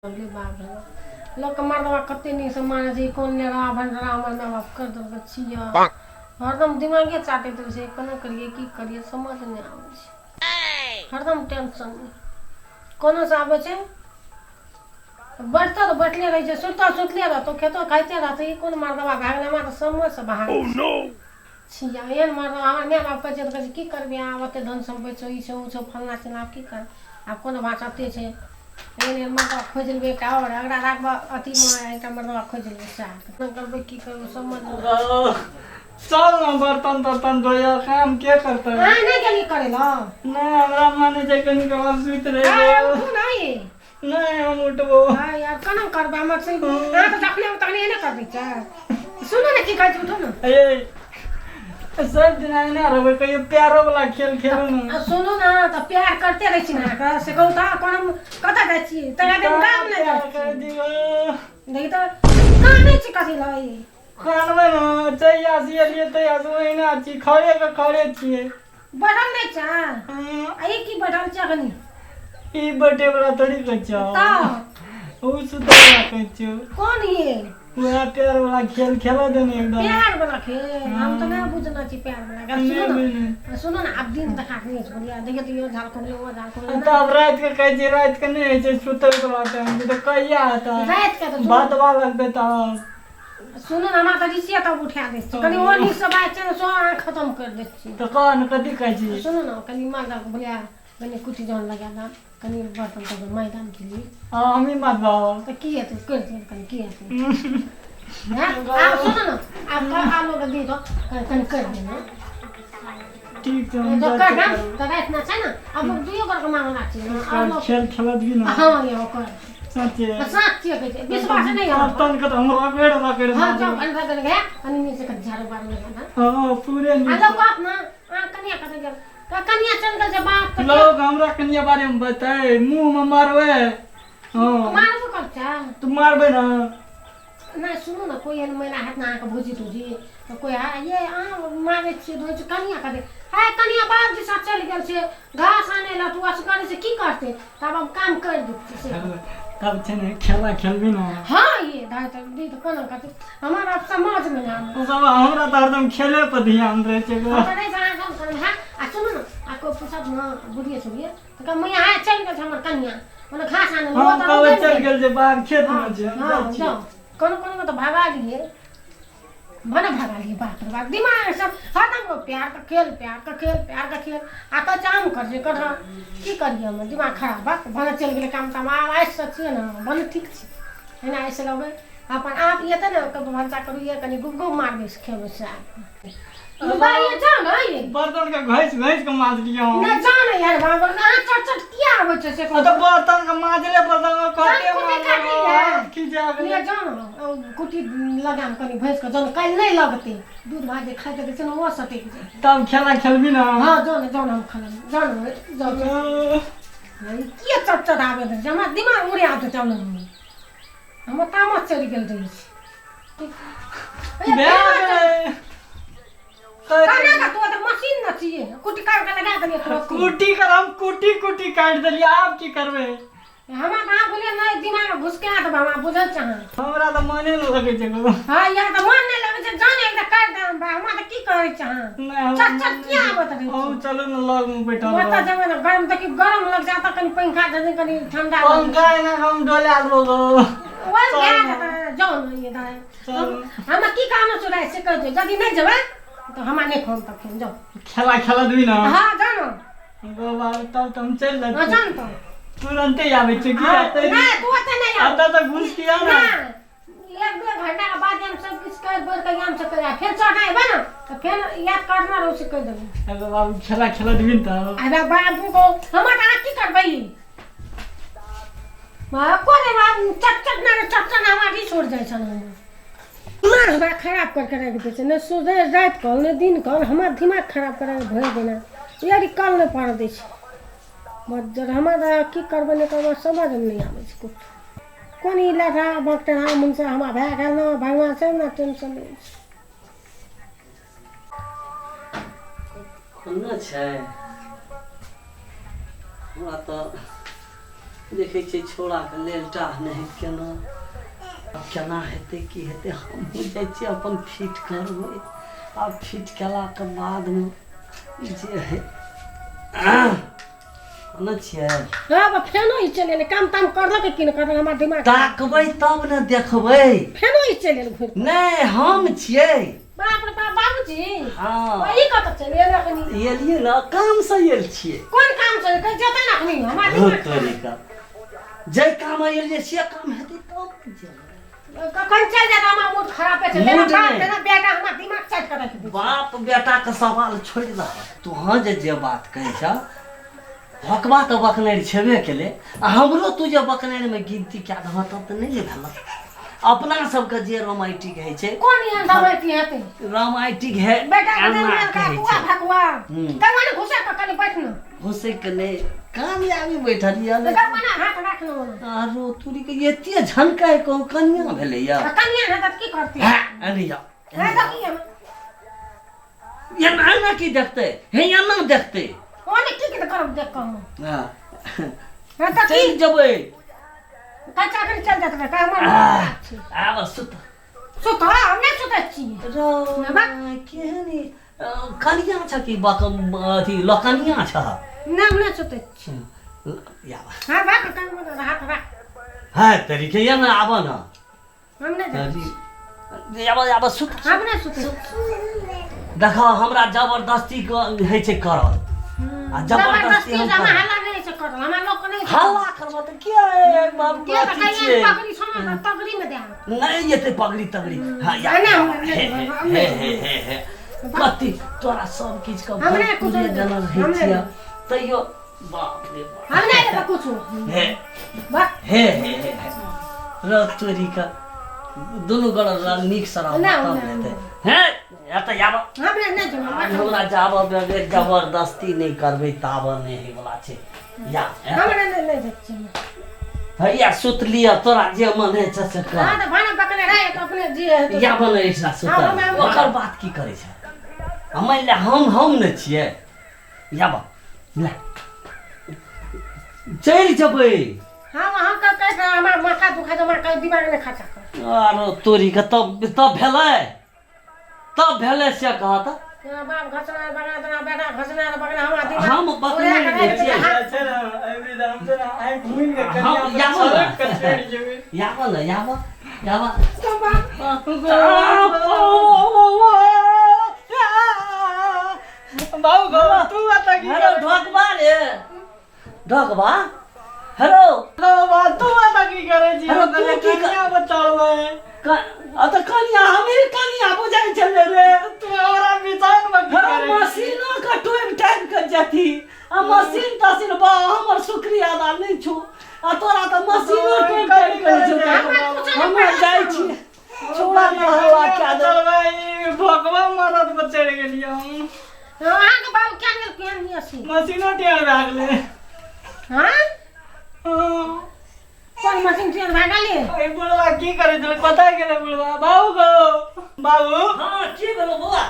अगले बाप रे लोग मर्दवा कते नहीं सम्मान छै कोन ले रहा भंडरा हमर माय बाप कर दल छिया हरदम दिमागे चाटे तो से कोना करिए की करिए समझ नहीं आवे छै हरदम टेंशन कोनो से आवे छै बैठता तो बैठले रह छै सुतता सुतले रह तो खेतो खाइते रह ई कोन मर्दवा भागले में तो समझ से बाहर ओह नो छिया एन मर्दवा हमर माय बाप कहै छै की करबे आवते धन संपत्ति छै ई छै उ छै फलना चिना की कर आ कोन भाषाते छै एने मर्दवा खोज लेबे का और अगरा राखबा अति में एकटा मर्दवा खोज लेबे साथ न करबे की करबे समझ चल ना बर्तन बर्तन धोया काम के करता है हां नहीं गेली करे ला ना हमरा माने जे कनी के बाद सुत रहे हां नहीं नहीं हम उठबो हां यार कना करबे हमर से हां तो देखले तखने एने कर दी छ सुनो ना की कहै उठो ना ए सब दिन आना रहे कहियो प्यारो वाला खेल खेलो ना सुनो ना तो प्यार करते रह छी ना कर से कहू ता कोन कता जाय छी तरा दिन काम नहीं जाय दिगो नहीं तो काने छी कथि लाई खानवे ना चाहिए आसी लिए तो आसो ना छी खड़े के खड़े छी बढ़ल नहीं चा आई की बढ़ल चा कनी ई बटे वाला थोड़ी कच्चा ता ओ सुतला कच्चा कौन ये पूरा प्यार वाला खेल खेला देने एकदम प्यार वाला खेल हम तो ना बुझना छी प्यार वाला सुनो ना अब दिन देखा नहीं छ बोलिया देखे तो यो झारखंड यो झारखंड तब रात के कह जे रात के नहीं है सुतल के बात है तो कहिया आता रात के तो बात वाला लग देता सुनो ना हमारा तो रिसिया तब उठा दे छी कनी और नी सब आए छ सो खत्म कर दे छी तो कौन कथि कह छी सुनो ना कनी मार दा बोलिया कनी कुटी जान लगा ना कनी बर्तन तो मैदान के लिए हां हम ही मत बाबा तो की है तो कर दे कनी की है हां सुनो ना आप आलो का दे दो कनी कर दे ना ठीक है तो कर ना तो रात ना छ ना अब दुयो कर के मांगना छी खेल खेलत भी ना हां ये कर सच्चे सच्चे कहते विश्वास नहीं है तन का हम रगड़ हां जाओ अंदर कर गया अनि नीचे का झाड़ू बार में ना हां पूरे नहीं हेलो बाप ना कन्या का जा का कन्या चल गल जे बाप का लोग हमरा कन्या बारे में बताए मुंह में मारवे हां मारबो करता तुम मारबे ना ना सुनो ना कोई एन महिला हाथ ना का भोजी तुजी तो कोई ये मारे छी दो कन्या का दे हाय कन्या बाप जी साथ चल गेल छे घास आने ला तू असगारे से की करते तब हम काम कर देते से तब छे ने खेला खेलबी ना हां ये दाई तो दी तो कोना करते हमारा समाज में ना ओ सब हमरा तो हरदम खेले पर ध्यान रहे छे तो नहीं जाना काम कर हां आ सुनो ना आपको पूछत ना बुढ़िया छुए तो का मैं आया चल गेल हमर कन्या माने घास आने हां कब चल गेल जे बाहर खेत में जे हां जाओ कोनो तो भागा लिए मने भागा लिए बाप रे बाप दिमाग सब हरदम को प्यार का खेल आ तो जाम कर जे कर की करिए हम दिमाग खराब बात बने चल गेले काम तमा आइ सच्ची ना बने ठीक छी है ना ऐसे लगे अपन आप ये त ना कब भरसा करू ये कनी गुगु मार दे खेबे से भाई ये जान है बर्तन का घइस के माज लिया ना जान यार बाबा ना चट किया आवे छे से तो बर्तन का माजले बर्तन का काटे मार की जाग ये जान कुटी लगाम कनी भैंस का जन कल नहीं लगते दूध भाजे खाते के चलो वो सटे तब खेला खेलबी ना हां जान हम खाना जान की चट आवे दे जमा दिमाग उड़े आते चल हम तामत चली गेल रही काना का तो मशीन न चाहिए कुटी काट के लगा दलिए कुटी कर हम कुटी काट दलिए आप की करबे हमा कहां बोले नहीं दिमाग घुस के आ तो हम बुझल चाह हमरा तो मने न लगे छै हां यार तो मन नहीं लगे छै जाने एकटा काट दे हम त की करे चाह चट किया आवत रे ओ चलो न लग में बैठल बता जब ना गरम तक गरम लग जाता कनी पंखा दे कनी ठंडा पंखा ना हम डोले आलो ओए जाओ न ये दाई हम की काम चुराए से कर दे जदी नहीं जबे तो हम नहीं खोल तक जाओ खेला दुई ना हां जानो बाबा तब तुम चल ले हां जान तो तुरंत ही आवे छै की आते ना तू तो नहीं आता तो घुस किया ना एक दो घंटा के बाद हम सब कुछ कर बोल के हम सब कर फिर चढ़ाए बना तो फिर याद करना रो से कर देबे अरे बाबू खेला दुई त अरे बाबू को हम का की करबई मां को रे बाबू चट ना हमारी छोड़ जाय छन दिमाग बड़ा खराब करके रख दे छै न सुबह रात कल न दिन कल हमार दिमाग खराब कर भर देना यार कल न पड़ दे छै मजर हमारा की करबे न करबे समझ में नहीं आवे छै कोन इलाका बकटा हम से हम भाग गेल न भगवान से न टेंशन ले कोन छै हमरा तो देखे छियै छोड़ा के लेलटा नहीं केना अब केना हेतै की हेतै हम जाइ छियै अपन फिट करबै आब फिट केलाके बादमे जे है न छियै हाँ फेनो ही चले ले काम ताम करलक कि न करलक हमरा दिमाग ताकबै तब न देखबै फेनो ही चले ले घुर नहीं हम छियै बाप रे बाप बाबूजी हाँ वही कत चले रखनी एलियै न काम से आयल छियै कोन काम से कह जतै ना खनी हमरा दिमाग तरीका जे काम आयल से काम हेतै तब जेबै कखन चल जात हमरा मूड खराब है चले मूड बाप नहीं। तेना बेटा हमरा दिमाग सेट कर रख दे बाप बेटा के सवाल छोड़ दह तोहाँ जे बात कहै छ हकबा तो बकनेर छेबे केले आ हमरो तू जे बकनेर में गिनती क्या दह तब तो नहीं भेल अपना सबके जे रोमांटिक है छै कोन यहाँ दवाई की हेतै रोमांटिक है बेटा के एना दिन का कहै कुआ छै भगवा हम्म। कमाने घुसे के कनी बैठ न घुसे के नहीं कामयाबी बैठल या तो कमाने हाथ राख न आरो तूरी के एते झनकाय को कन्या भेले या कनिया है त की करती अरे या है त की ये ना की देखते हे या ना देखते ओने की के करब देख कहूं हां है त की चल जबै कच्चा कर चल जात का हमर आब सुत सुत हमने सुतै छी रो केहनी कनिया छ कि बक अथी लकनिया छ नाम ने सुतै छी या हां बात कर हाथ राख है तरीके या ना आब ना हमने अरे याब सुत हमने सुतै देखा हमरा जबरदस्ती है छै करल आ जबरदस्ती हम जमा करब। हल्ला नहीं से कर हमरा लोग नहीं हल्ला करब त के है बाप के अथी कहिया छियै। पकड़ी सोना तगड़ी में दे नहीं येते पगड़ी तगड़ी हाँ या नहीं, या, नहीं, हे, नहीं, हे, नहीं। हे, हे, हे। कति तोरा सब किछ का हमने कुछ भोजपुरी नहीं, जनल है हमने छिया नहीं। तैयो बाप रे बाप हमने तो कुछ हे बस हे हे हे र तोरी का दुनु गड़ नीक सरा ना, तब ना, हेतै हे या त याब हमने नहीं आज जमा हमरा जाब बे जबरदस्ती नहीं करबै ताब नहीं है वाला छै या हमने नहीं देखছি भैया सुत लिया तोरा जे मन है से कर हां तो भाना पकड़े रहे तो अपने जी है तो या बन ऐसा सुत हाँ, हमे- ओकर बात की करे छै हम ले हम न छियै या बा ले चल जबै हम का कह हमार माथा दुखा तो हमार दिमाग में खचा कर आरो तोरी के तब भेलै से कहत तेरा बाप घसना बना तेरा बेटा घसना बगना हमार दिमाग हम बकने नहीं छियै अच्छा ना एवरी दाम से ना आई घूम के हाँ, कन्या या बोला। सड़क कर छोड़ जेबे याब बाबू गो तू बता की हेलो ढोकबा रे ढोकबा हेलो हेलो बा तू बता की करे जी हेलो, तू की कर- कन्या बताओ मैं अत कनिया हमें कनिया बुझाई छले रे तू हमरा बिचान में की हम करे जी? मशीनों का टोम टाइम कर जाती आ मशीन तसिन बा हमर शुक्रिया अदा नहीं छु आ तोरा त मशीनों टोम टाइम कर छु हम जाई छी छोड़ा ना हवा क्या दे चल भाई भगवा मरद पर चढ़ गेलिए हम हां के बाप क्या नहीं ऐसी मशीनो टेढ़ भाग ले हां हाँ। कौन मशीन से भागले अरे बुढ़वा की करे चल पता है के बुढ़वा बाबू गो बाबू हां की भेलो बुआ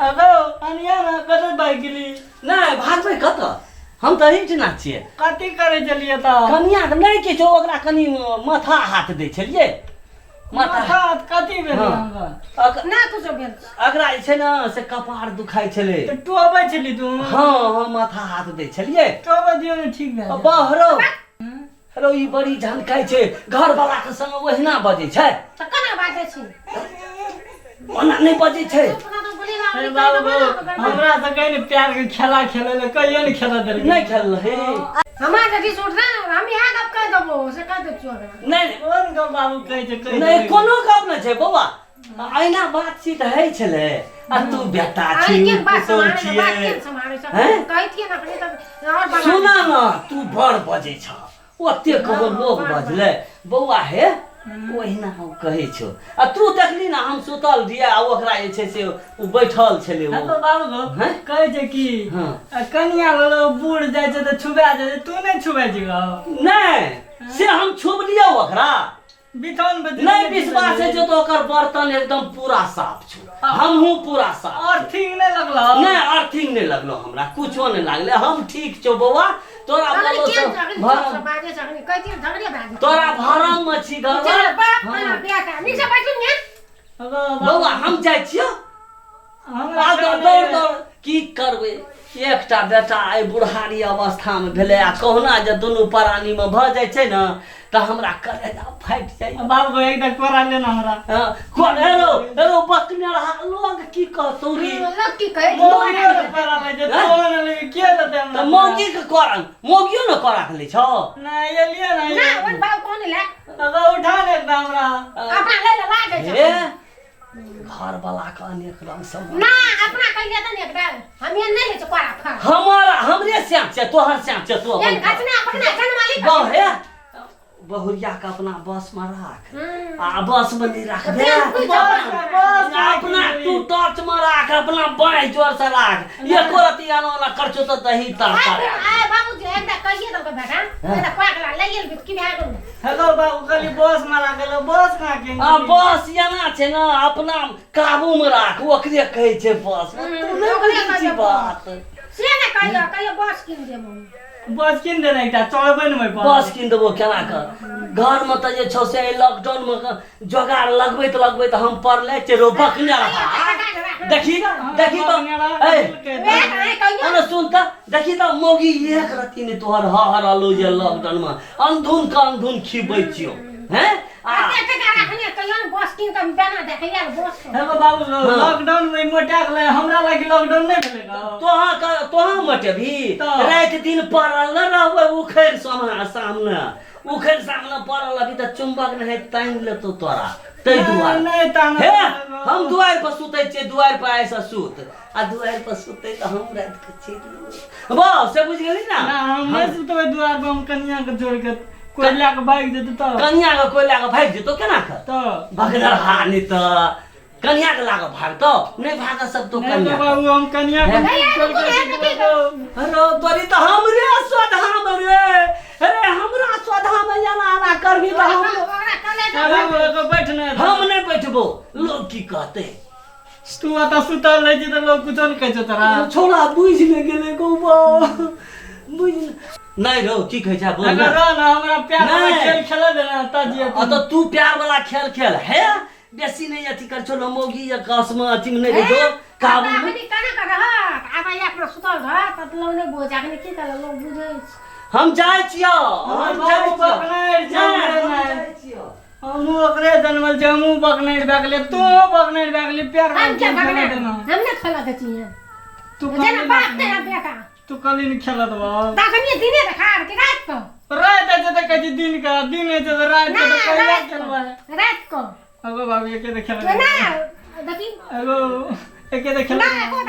अगो अनिया ना कतत बाइक गेली नहीं भागबै कत हम त हिटना छियै कथी करे चलिए त कनिया के नहीं किछो ओकरा कनी माथा हाथ दै छलिए माथा हाथ कथी भेल हाँ। हमरा ना कुछ भेल अगरा जे छै न से कपार दुखाई छले तो टोबे चली तू हाँ माथा हाथ दै छलिए टोबे दियो ने ठीक भेल बहरो हेलो ई बड़ी झनकाई छै घर वाला के संग ओहिना बजै छै त कना बाजे छी ओना नहीं बजै छै अपना तो बोली अरे ना बाबू हमरा से कहीं ने प्यार के खेला खेले ले कहियो ने खेला दे नहीं खेल हे हमार जदी सूट ना हम यहाँ कब कह दबो से कह दे छो नहीं कोन गो बाबू कहै छै कहि नहीं कोनो गप नहीं छै बौआ अहिना बातचीत है छले आ तू बेटा छी आई के बात पुतौह समारे बात छियै के समारे सब हैं? कहि थी ना अपने तब और बगा सुना ना तू बड़ बजै छ ओते कहो लोग बजले बौआ हे ओहिना हम कहै छौ आ तू देखली ना हम सुतल रहिए आ ओकरा जे छै से उ बैठल छले हाँ तो ओ बाबू गो हैं? कहै छै की हाँ। कनिया वाला बूढ़ जाय छै तो छुबा जाय छै तू नहीं छुबा छी गो नहीं से हम छुब लियो ओकरा बिथौन पे नहीं विश्वास है जो तो ओकर बर्तन एकदम पूरा साफ छौ हमहू पूरा साफ और ठीक नहीं लगलो नहीं अर्थिंग नहीं लगलो हमरा कुछो नहीं लागले हम ठीक छौ बौआ तोरा अगली बोलो केन सब झगड़ी भरम सब बाजे झगड़ी कहि दिन झगड़ी भागे तोरा भरम में छी घर चल बाप बना बेटा निसे बैठू ने बौआ हम जाइ छियो हमरा दौड़ दौड़ की करबै एकटा बेटा आइ बुढ़ारी अवस्था में भेलै आ कहुना जे दुनू प्राणी में भ जाइ छै न त हमरा कलेजा फाटि जाइ बाबू एकटा कोरा लेना हमरा हेरो बकनेरहा लोग की कहतौ रे लोग की कहे मोगी के कोरा ले जे तो न ले के देते त हमरा मोगी के करन मोगियो न करा के लै छ ना ये लिए ना ना वन बाबू कौन ले अब उठा ले एकदम हमरा अपना ले ले लागे हे छ घर वाला के अनेक रंग सब ना अपना कहि ले त ने एकटा हम ये नहीं ले छ कोरा खा हमारा हमरे श्याम छै तोहर श्याम छै तू ये अपन घटना अपना जनमाली गाँव हे बहुरिया के अपना बस में राख आ बस में नहीं राख दे अपना तू टच में राख अपना बाई जोर से राख ये कोरती आनो ना करछो त दही तड़का आय बाबू जी एकटा कहिए त बेटा एकटा पाकला ले गेल बित की भए गेल हेलो बाबू खाली बस मारा गेलो बस कहाँ के आ बस याना छै ना अपना काबू में राख ओकरे कहै छै बस तू नहीं बुझै छी बात से ने कहियो बस किन देबो बस किन देना एकटा चढ़बै न मैं बस किन देबो केना कर घर में त जे छौ से लॉकडाउन में जोगाड़ लगबैत हम पड़ले छै रो बकने रहा देखी देखी तो ए सुन त देखी त मोगी एक रति ने तोहर हरलो जे लॉकडाउन में अंधुन का अंधुन खिबै छियो हैं बस किन त बेना देखैया बस हेलो बाबू लॉकडाउन में मोटा गेलै हमरा लागि लॉकडाउन नहीं भेलै का तोहा मटेभी तो। रात दिन पड़ल न रहबै उखैर सामने उखैर सामने पड़ल अभी त चुंबक नहीं टांग लेतो तोरा तै दुआरे नहीं ताना हे हम दुआर पर सुतै छियै दुआर पर ऐसा सुत आ दुआर पर सुतै त हम रात के चीज बस से बुझ गेली ना ना हम नहीं सुतबै दुआर पर हम कन्या के जोड़ के कोयला के भाग जेतै त कन्या के कोयला के भाग जेतो केना कर त भगदड़ हानि त कन्या के लाग भाग तो नहीं भाग सब तो नहीं कन्या तो बाबू हम कन्या के छोड़ के अरे तोरी त हमरे स्वधाम रे अरे हमरा स्वधाम जाना आना करबी त हम बैठना हम नहीं बैठबो लोग की कहते तू आता सुतल रह जे त लोग कुछ न कहै छ तोरा छोड़ा बुझ ले गेले गौबा बुझ नहीं रो की कहै छै बोल अगर ना ना हमरा प्यार वाला नहीं। खेल खेले देना ताजी आ तो तू प्यार वाला खेल खेल है बेसी नहीं अथी कर छोलो मोगी या कस में अथी में नहीं दो काबू में कना कर आबा अपना सुतल घर त लोग नहीं बुझ जाके की कर लोग बुझै हम जाय छियो हम जाय बाबू बकनाइर जाय छियो हमू ओकरे जन्मल छै हमू बकनाइर भए गेलै तू बकनाइर भए गेली प्यार वाला हम क्या खेल खेले भगना देना हमने खेला के चाहिए तू जना बात तेरा बेटा तू कली नहीं खेलत बा दाखनी दिने देखा के रात को रात है तो कह दिन का दिन है तो रात ना को तो कोई रात खेलवा को रात को अगो बाबू एके तो खेल ना देखी अगो एके तो खेल ना को